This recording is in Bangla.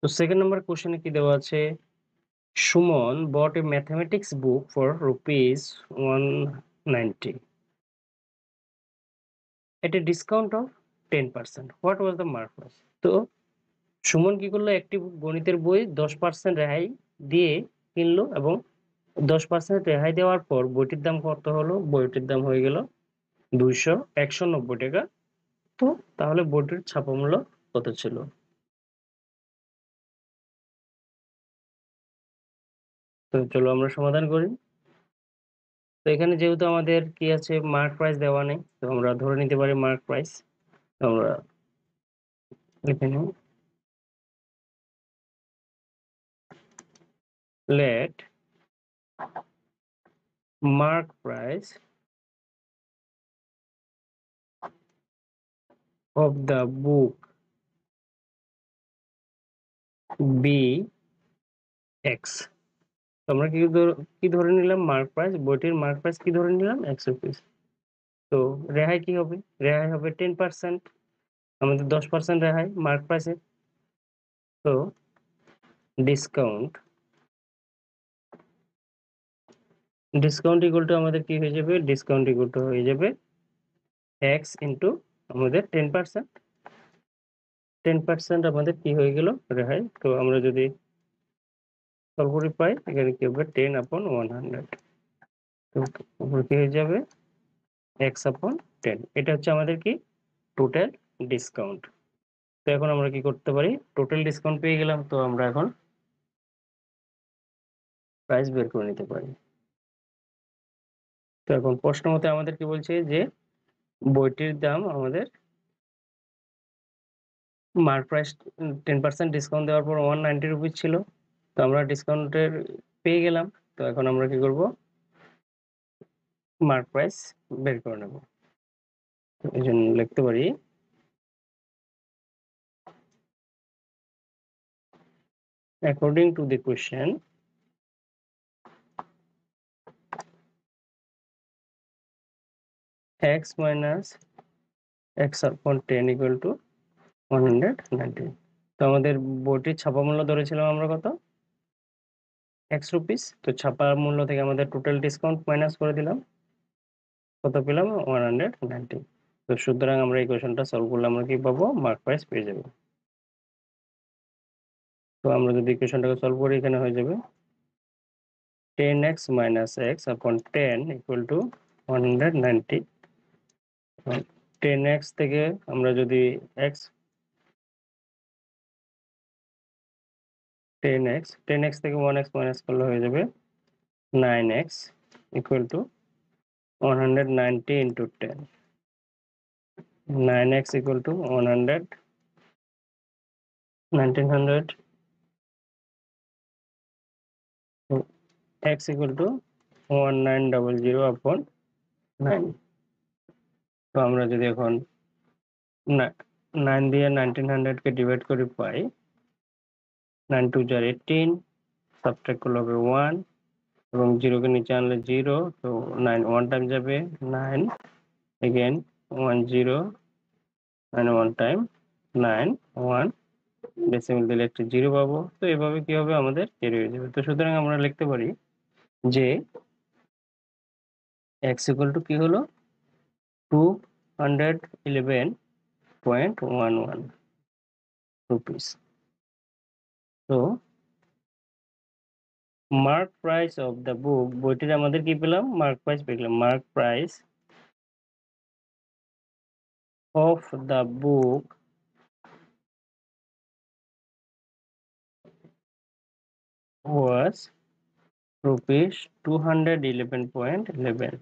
তো সেকেন্ড নাম্বার কোশ্চেনে কি দেওয়া আছে, Suman bought a mathematics book for rupees 190 at a discount of 10%. What was the mark price? তো সুমন কি করলো, একটি গণিতের বই 10% রেহাই দিয়ে কিনলো এবং 10% রেহাই দেওয়ার পর বইটির দাম কত হলো, বইটির দাম হয়ে গেল 190 টাকা। তো তাহলে বইটির ছাপা মূল্য কত ছিল? তো চলো আমরা সমাধান করি। তো এখানে যেহেতু আমাদের কি আছে, মার্ক প্রাইস দেওয়া নেই, তো আমরা ধরে নিতে পারি মার্ক প্রাইস। আমরা লিখে নিই, let mark price of the book be x। আমরা কি ধরে নিলাম, মার্ক প্রাইস, বইটির মার্ক প্রাইস কি ধরে নিলাম, x রুপিস। তো রেহাই কি হবে, রেহাই হবে 10%, আমাদের 10% রেহাই মার্ক প্রাইসে। তো ডিসকাউন্ট ইকুয়াল টু আমাদের কি হয়ে যাবে, ডিসকাউন্ট ইকুয়াল টু হয়ে যাবে x ইন্টু আমাদের 10% আমাদের কি হয়ে গেল, রেহাই। তো আমরা যদি সলভ করে পাই, এখানে কি হবে 10/100, তো উপরে কি হয়ে যাবে x/10। এটা হচ্ছে আমাদের কি টোটাল ডিসকাউন্ট। তো এখন আমরা কি করতে পারি, টোটাল ডিসকাউন্ট পেয়ে গেলাম, তো আমরা এখন প্রাইস বের করে নিতে পারি। তো এখন প্রশ্ন মতে আমাদের কি বলছে যে বইটির দাম আমাদের মার্ক প্রাইস 10% ডিসকাউন্ট দেওয়ার পর 190 রুপিস ছিল, তো আমরা ডিসকাউন্টের পেয়ে গেলাম। তো এখন আমরা কি করব, মার্ক প্রাইস বের করে নেব। এই জন্য লিখতে পারি according to the question, x minus x/10 equal to 190। তো আমাদের বইটির ছাপা মূল্য ধরেছিলাম আমরা কত, x রুপিস। তো ছাপা মূল্য থেকে আমাদের টোটাল ডিসকাউন্ট মাইনাস করে দিলাম, কত পেলাম, 190। তো সুতরাং আমরা এই কোশ্চেনটা সলভ করলে আমরা কি পাবো, মার্ক প্রাইস পেয়ে যাব। তো আমরা যদি ইকুয়েশনটাকে সলভ করি, এখানে হয়ে যাবে 10x minus x/10 equal to 190। 10x থেকে আমরা যদি x 10x থেকে 1x মাইনাস করলে হয়ে যাবে 9x equal to 190 into 10। 9x equal to 100, 1900, x equal to 1900/9। তো আমরা যদি এখন 9 দিয়ে 1900 কে ডিভাইড করে পাই, 9 2 jar 18, সাবট্রাক্ট করলে হবে 1 এবং 0 কে নিচে আনলে 0। তো 9 1 টাইম যাবে 9, again 1 0, and 1 টাইম 9 1, ডেসিমাল দিলে একটা 0 পাবো। তো এভাবে কি হবে, আমাদের ক্যারি হয়ে যাবে। তো সুতরাং আমরা লিখতে পারি যে x ইকুয়াল টু কি হলো 211.11 রুপিস। তো mark price of the book, বইটির আমাদের কি পেলাম, মার্ক প্রাইস পেলাম। Mark price of the book was rupees 211.11।